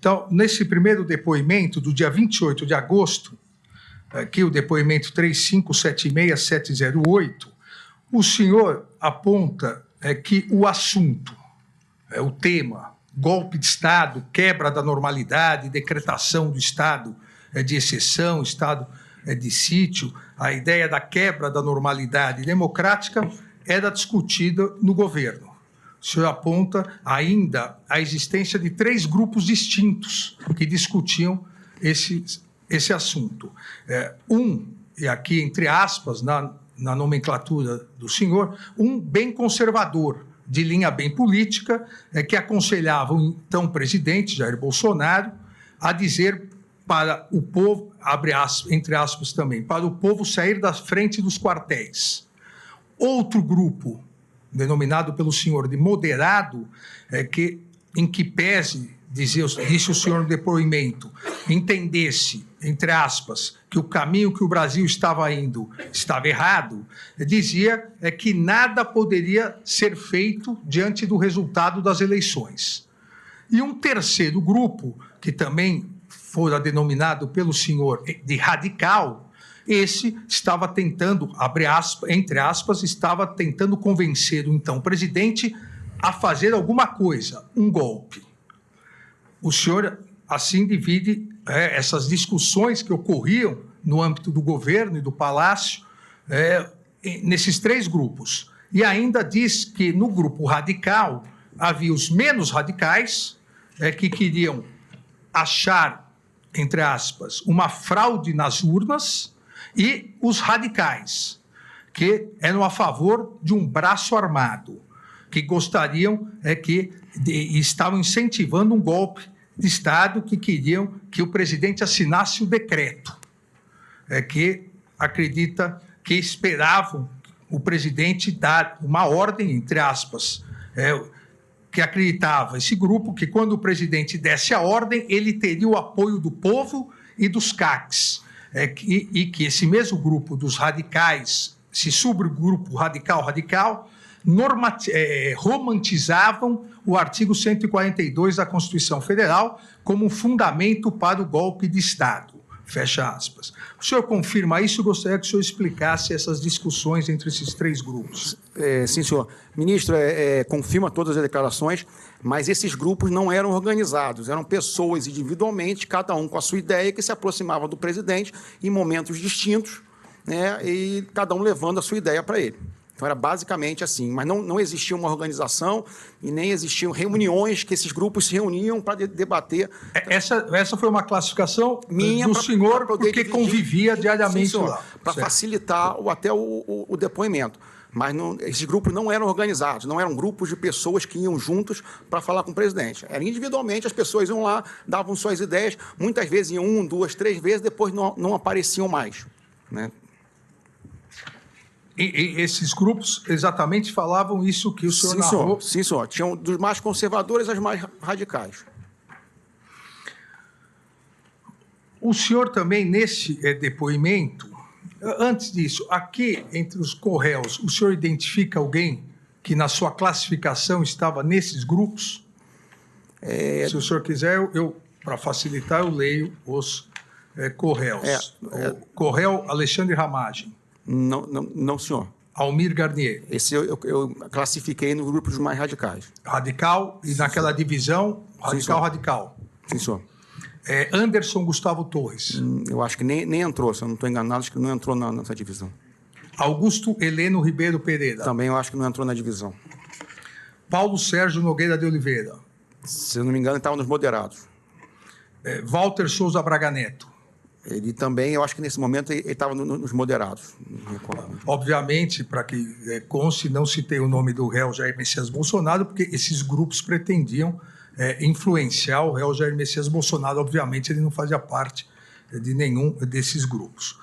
Então, nesse primeiro depoimento, do dia 28 de agosto, aqui o depoimento 3576708, o senhor aponta que o assunto, o tema, golpe de Estado, quebra da normalidade, decretação do estado de exceção, estado de sítio, a ideia da quebra da normalidade democrática era discutida no governo. O senhor aponta ainda a existência de 3 grupos distintos que discutiam esse assunto. E aqui, entre aspas, na nomenclatura do senhor, um bem conservador, de linha bem política, que aconselhava o então presidente Jair Bolsonaro a dizer para o povo, abre aspas, entre aspas também, para o povo sair da frente dos quartéis. Outro grupo, denominado pelo senhor de moderado, em que pese, disse o senhor no depoimento, entendesse, entre aspas, que o caminho que o Brasil estava indo estava errado, dizia que nada poderia ser feito diante do resultado das eleições. E um terceiro grupo, que também fora denominado pelo senhor de radical, esse estava tentando, entre aspas, estava tentando convencer o então presidente a fazer alguma coisa, um golpe. O senhor, assim, divide essas discussões que ocorriam no âmbito do governo e do Palácio, nesses 3 grupos. E ainda diz que no grupo radical havia os menos radicais, que queriam achar, entre aspas, uma fraude nas urnas, e os radicais, que eram a favor de um braço armado, que gostariam e estavam incentivando um golpe de Estado, que queriam que o presidente assinasse o decreto, que acredita que esperavam o presidente dar uma ordem, entre aspas, que acreditava esse grupo que quando o presidente desse a ordem, ele teria o apoio do povo e dos CACs, e que esse mesmo grupo dos radicais, esse subgrupo radical, romantizavam o artigo 142 da Constituição Federal como um fundamento para o golpe de Estado. Fecha aspas. O senhor confirma isso? Eu gostaria que o senhor explicasse essas discussões entre esses 3 grupos. Sim, senhor. Ministro, confirma todas as declarações, mas esses grupos não eram organizados, eram pessoas individualmente, cada um com a sua ideia, que se aproximava do presidente em momentos distintos, né, e cada um levando a sua ideia para ele. Então, era basicamente assim, mas não existia uma organização e nem existiam reuniões que esses grupos se reuniam para debater. Essa foi uma classificação do senhor, porque convivia diariamente lá. Para facilitar até o depoimento. Mas esses grupos não eram organizados, não eram grupos de pessoas que iam juntos para falar com o presidente. Era individualmente, as pessoas iam lá, davam suas ideias, muitas vezes iam 1, 2, 3 vezes, depois não apareciam mais, né? E esses grupos exatamente falavam isso que o senhor narrou? Sim, senhor. Tinham dos mais conservadores aos mais radicais. O senhor também, nesse depoimento, antes disso, aqui entre os corréus, o senhor identifica alguém que na sua classificação estava nesses grupos? Se o senhor quiser, para facilitar, eu leio os corréus. O corréu Alexandre Ramagem. Não, senhor. Almir Garnier. Esse eu classifiquei no grupo dos mais radicais. Radical, e naquela divisão, radical. Sim, senhor. Anderson Gustavo Torres. Eu acho que nem entrou, se eu não estou enganado, acho que não entrou nessa divisão. Augusto Heleno Ribeiro Pereira. Também eu acho que não entrou na divisão. Paulo Sérgio Nogueira de Oliveira. Se eu não me engano, ele estava nos moderados. Walter Souza Braga Neto. Ele também, eu acho que nesse momento ele estava nos moderados. Obviamente, para que conste, não citei o nome do réu Jair Messias Bolsonaro, porque esses grupos pretendiam influenciar o réu Jair Messias Bolsonaro. Obviamente, ele não fazia parte de nenhum desses grupos.